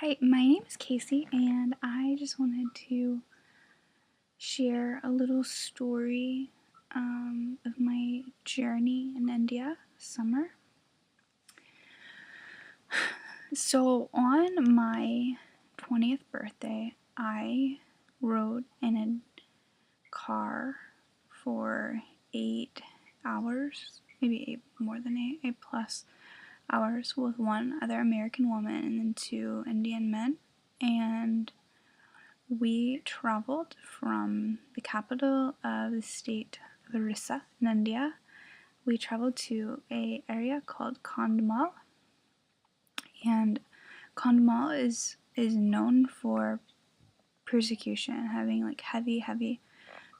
Hi, my name is Casey, and I just wanted to share a little story of my journey in India summer. So, on my 20th birthday, I rode in a car for 8 hours, maybe more than 8+ hours, with one other American woman and then two Indian men. And we traveled from the capital of the state of Orissa in India. We traveled to an area called Kandhamal, and Kandhamal is known for persecution, having like heavy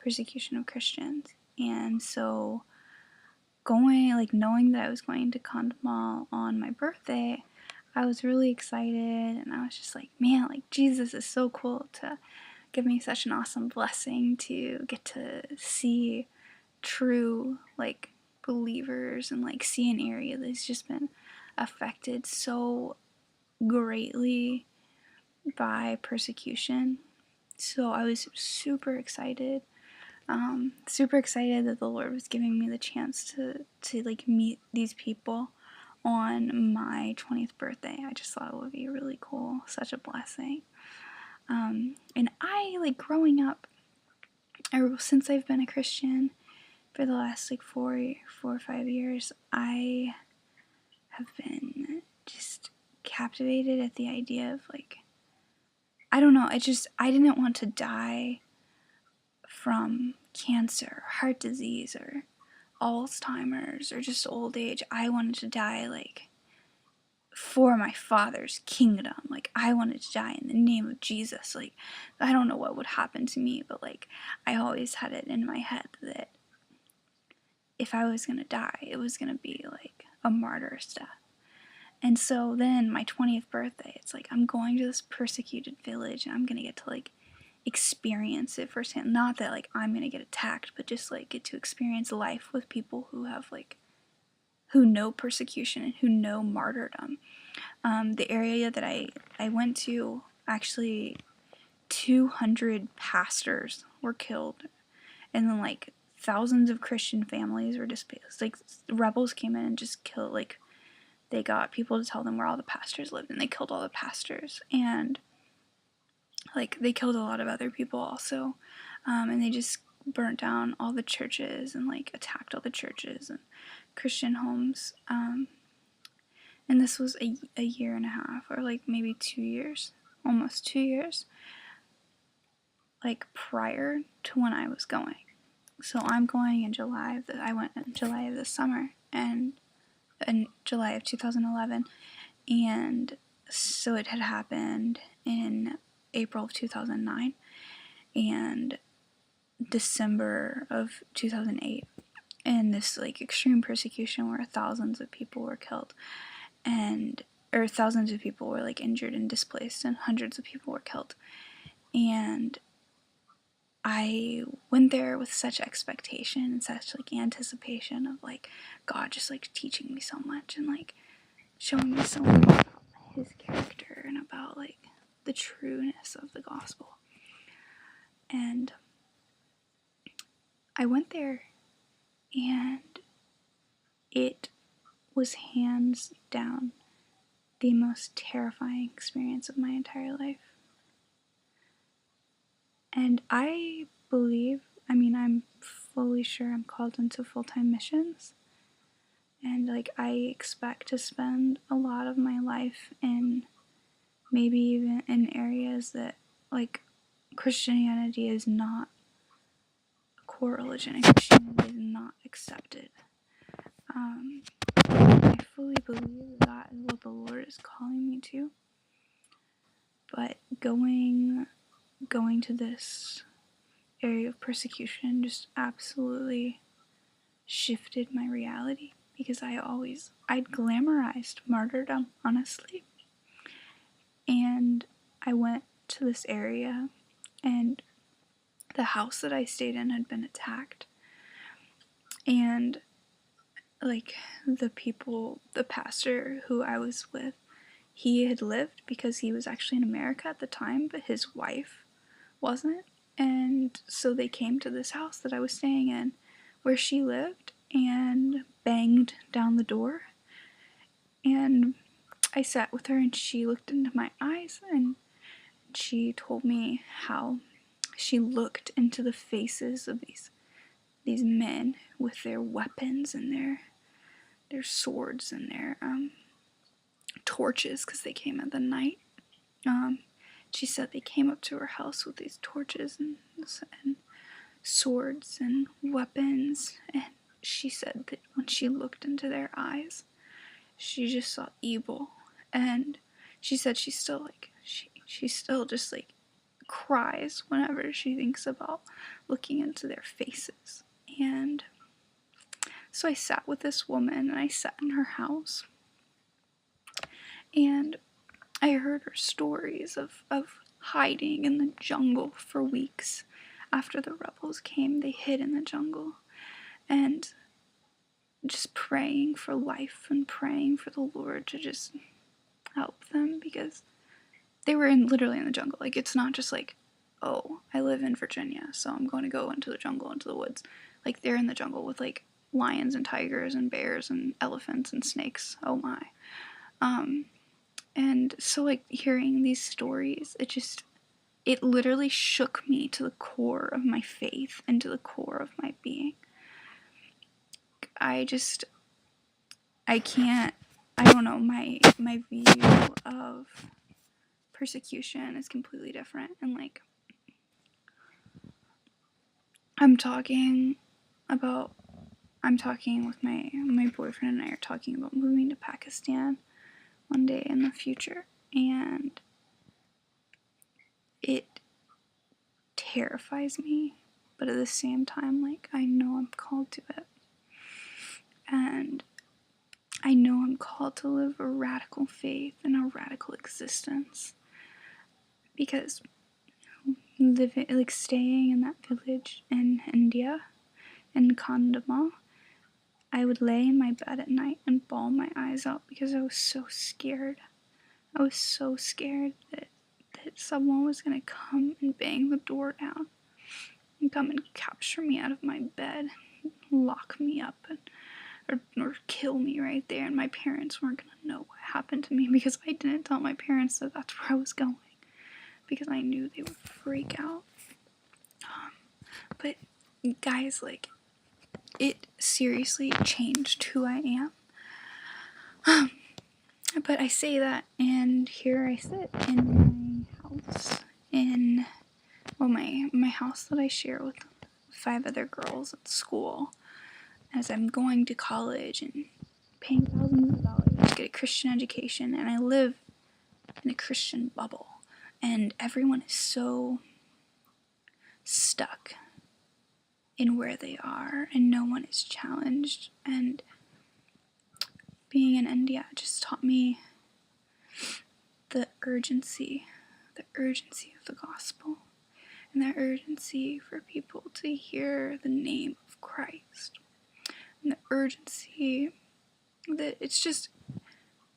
persecution of Christians. And so knowing that I was going to Kandhamal on my birthday, I was really excited, and I was just like, man, like Jesus is so cool to give me such an awesome blessing to get to see true like believers and like see an area that's just been affected so greatly by persecution. So I was super excited that the Lord was giving me the chance to like meet these people on my 20th birthday. I just thought it would be really cool, such a blessing. And I, like, growing up, since I've been a Christian for the last like 4 or 5 years, I have been just captivated at the idea of like, I don't know, I didn't want to die from cancer, heart disease, or Alzheimer's, or just old age. I wanted to die like for my Father's kingdom. Like, I wanted to die in the name of Jesus. Like, I don't know what would happen to me, but like, I always had it in my head that if I was gonna die, it was gonna be like a martyr's death. And so then my 20th birthday, it's like I'm going to this persecuted village and I'm gonna get to like experience it firsthand. Not that like I'm gonna get attacked, but just like get to experience life with people who have like who know persecution and who know martyrdom. The area that I went to, actually 200 pastors were killed, and then like thousands of Christian families were displaced. Like, rebels came in and just killed, like, they got people to tell them where all the pastors lived, and they killed all the pastors, and like they killed a lot of other people also, and they just burnt down all the churches and like attacked all the churches and Christian homes. And this was a year and a half, or like maybe 2 years, almost 2 years, like prior to when I was going. So I'm going in July I went in July of this summer, and in July of 2011, and so it had happened in April of 2009 and December of 2008, and this like extreme persecution where thousands of people were killed, or thousands of people were like injured and displaced, and hundreds of people were killed. And I went there with such expectation and such like anticipation of like God just like teaching me so much and like showing me so much about his character and about like the trueness of the gospel. And I went there, and it was hands down the most terrifying experience of my entire life. And I believe, I'm fully sure I'm called into full-time missions. And like, I expect to spend a lot of my life in maybe even in areas that like Christianity is not a core religion, and Christianity is not accepted. I fully believe that is what the Lord is calling me to. But going to this area of persecution just absolutely shifted my reality, because I'd glamorized martyrdom, honestly. And I went to this area, and the house that I stayed in had been attacked. And like the pastor who I was with, he had lived, because he was actually in America at the time, but his wife wasn't. And so they came to this house that I was staying in where she lived and banged down the door. And I sat with her and she looked into my eyes and she told me how she looked into the faces of these men with their weapons and their swords and their torches, because they came at the night. She said they came up to her house with these torches and swords and weapons, and she said that when she looked into their eyes, she just saw evil. And she said she still she still just cries whenever she thinks about looking into their faces. And so I sat with this woman and I sat in her house and I heard her stories of hiding in the jungle for weeks. After the rebels came, they hid in the jungle and just praying for life and praying for the Lord to just help them, because they were literally in the jungle. It's not just oh, I live in Virginia, so I'm going to go into the jungle, into the woods. They're in the jungle with lions and tigers and bears and elephants and snakes. Oh my. And so hearing these stories, it literally shook me to the core of my faith and to the core of my being. I don't know, my view of persecution is completely different. And I'm talking with my boyfriend, and I are talking about moving to Pakistan one day in the future, and it terrifies me, but at the same time, I know I'm called to it, and I know I'm called to live a radical faith and a radical existence, because staying in that village in India, in Kandama, I would lay in my bed at night and bawl my eyes out because I was so scared. I was so scared that someone was going to come and bang the door down and come and capture me out of my bed, lock me up, or kill me right there, and my parents weren't going to know what happened to me because I didn't tell my parents that that's where I was going, because I knew they would freak out. But guys, it seriously changed who I am. But I say that, and here I sit in my house, my house that I share with 5 other girls at school, as I'm going to college and paying thousands of dollars to get a Christian education, and I live in a Christian bubble, and everyone is so stuck in where they are, and no one is challenged. And being in India just taught me the urgency of the gospel, and the urgency for people to hear the name of Christ, and the urgency that it's just,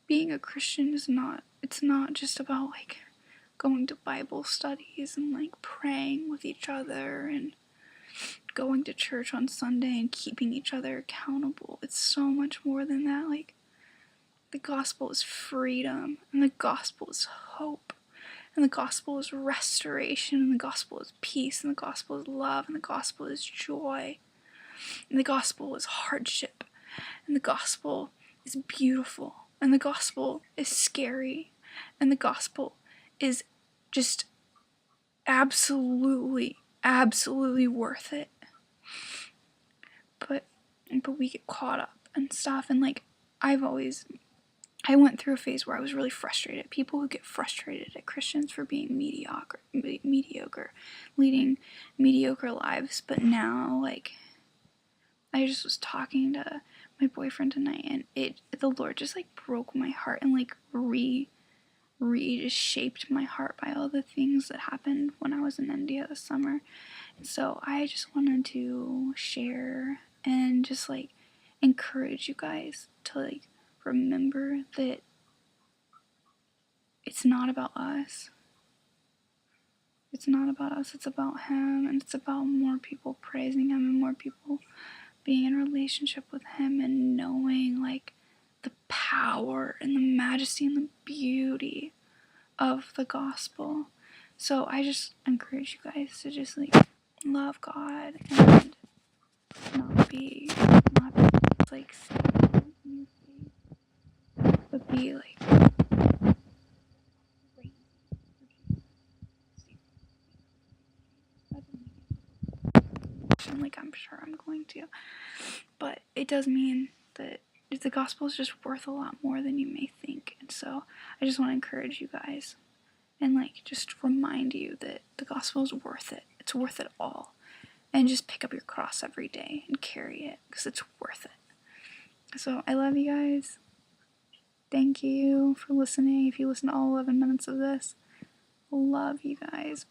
being a Christian is not just about going to Bible studies and praying with each other and going to church on Sunday and keeping each other accountable. It's so much more than that. The gospel is freedom, and the gospel is hope, and the gospel is restoration, and the gospel is peace, and the gospel is love, and the gospel is joy, and the gospel is hardship, and the gospel is beautiful, and the gospel is scary, and the gospel is just absolutely worth it. But we get caught up and stuff, and I went through a phase where I was really frustrated at people who get frustrated at Christians for being mediocre, leading mediocre lives. But now, I just was talking to my boyfriend tonight, and the Lord just broke my heart and just shaped my heart by all the things that happened when I was in India this summer. And so I just wanted to share and just encourage you guys to remember that it's not about us. It's not about us, it's about Him, and it's about more people praising Him and more people being in a relationship with Him and knowing, like, the power and the majesty and the beauty of the gospel. So I just encourage you guys to just, like, love God and not be like, stuck in your faith, but be, like, like I'm sure I'm going to. But it does mean that the gospel is just worth a lot more than you may think. And so I just want to encourage you guys and, like, just remind you that the gospel is worth it. It's worth it all. And just pick up your cross every day and carry it because it's worth it. So I love you guys. Thank you for listening. If you listen to all 11 minutes of this, love you guys.